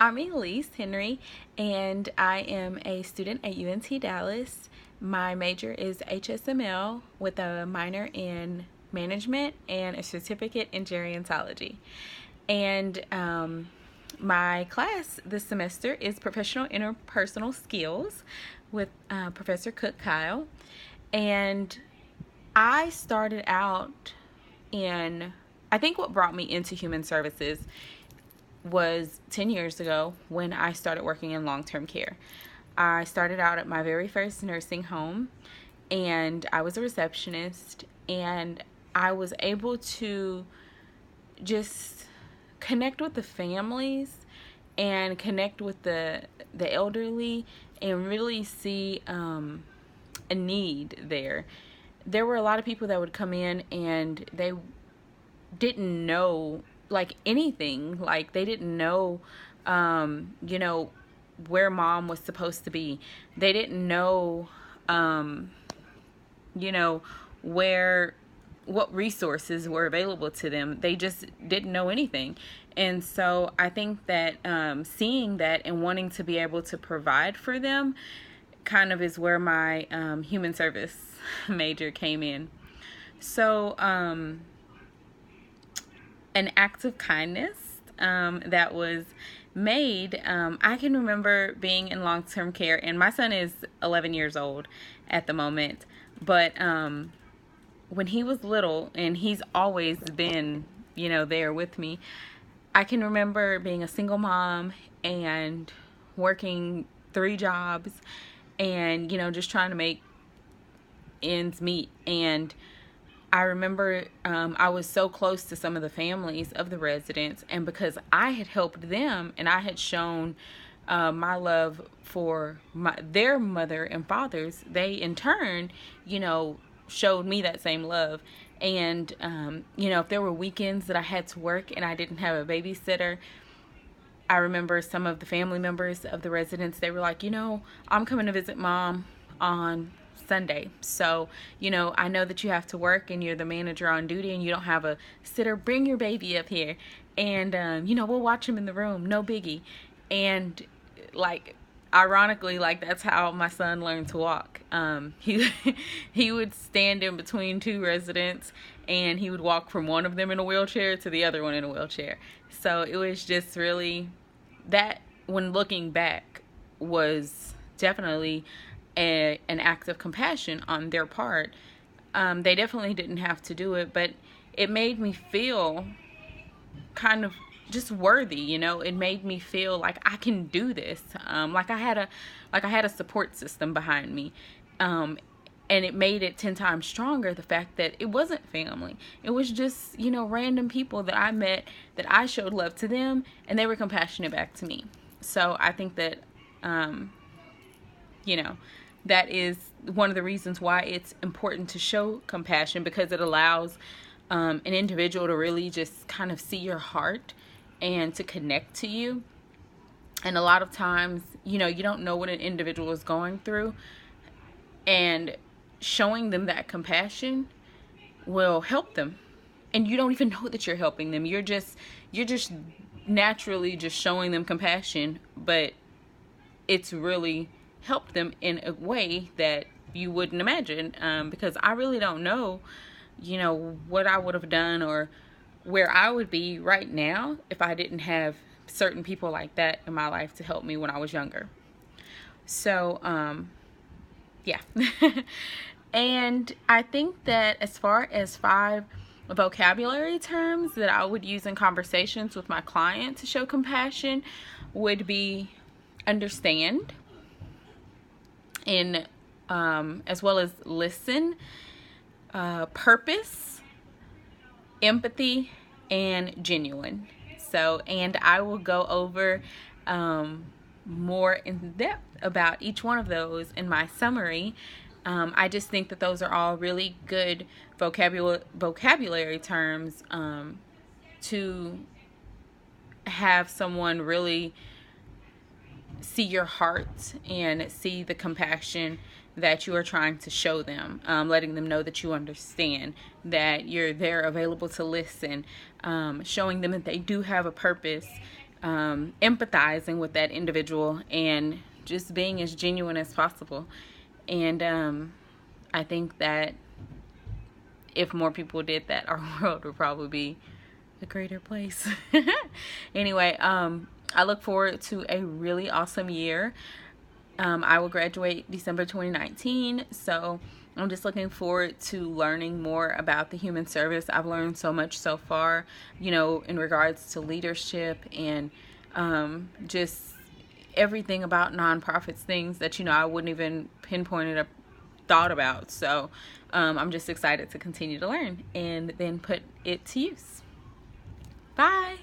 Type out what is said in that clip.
I'm Elise Henry, and I am a student at UNT Dallas. My major is HSML with a minor in management and a certificate in gerontology. And my class this semester is professional interpersonal skills with Professor Cook Kyle. And I started out in, I think what brought me into human services was 10 years ago when I started working in long-term care. I started out at my very first nursing home, and I was a receptionist, and I was able to just connect with the families and connect with the elderly and really see a need there. There were a lot of people that would come in and they didn't know like anything. Like they didn't know, you know, where mom was supposed to be. They didn't know, you know, where, what resources were available to them. They just didn't know anything. And so I think that seeing that and wanting to be able to provide for them kind of is where my human service major came in. So, an act of kindness that was made. I can remember being in long-term care, and my son is 11 years old at the moment, but when he was little, and he's always been, you know, there with me, I can remember being a single mom and working 3 jobs and, you know, just trying to make ends meet. And I remember I was so close to some of the families of the residents, and because I had helped them and I had shown my love for their mother and fathers, they in turn, you know, showed me that same love. And, you know, if there were weekends that I had to work and I didn't have a babysitter, I remember some of the family members of the residents, they were like, you know, I'm coming to visit mom on Sunday. So, you know, I know that you have to work and you're the manager on duty and you don't have a sitter. Bring your baby up here and, you know, we'll watch him in the room. No biggie. And like, ironically, like that's how my son learned to walk. He, he would stand in between 2 residents and he would walk from one of them in a wheelchair to the other one in a wheelchair. So it was just really, that when looking back was definitely an act of compassion on their part. They definitely didn't have to do it, but it made me feel kind of just worthy, you know. It made me feel like I can do this. Like I had a support system behind me. And it made it 10 times stronger, the fact that it wasn't family. It was just, you know, random people that I met that I showed love to them and they were compassionate back to me. So I think that, you know, that is one of the reasons why it's important to show compassion, because it allows an individual to really just kind of see your heart and to connect to you. And a lot of times, you know, you don't know what an individual is going through, and showing them that compassion will help them. And you don't even know that you're helping them. You're just naturally just showing them compassion, but it's really helped them in a way that you wouldn't imagine, because I really don't know, you know, what I would have done or where I would be right now if I didn't have certain people like that in my life to help me when I was younger. So, yeah. And I think that as far as 5 vocabulary terms that I would use in conversations with my client to show compassion would be understand, in as well as listen, purpose, empathy, and genuine. So, and I will go over more in depth about each one of those in my summary. I just think that those are all really good vocabulary terms to have someone really see your heart and see the compassion that you are trying to show them, letting them know that you understand, that you're there available to listen, showing them that they do have a purpose, empathizing with that individual and just being as genuine as possible. And I think that if more people did that, our world would probably be a greater place. Anyway, I look forward to a really awesome year. I will graduate December 2019, so I'm just looking forward to learning more about the human service. I've learned so much so far, in regards to leadership and just everything about nonprofits, things that, I wouldn't even pinpoint it, thought about. So I'm just excited to continue to learn and then put it to use. Bye.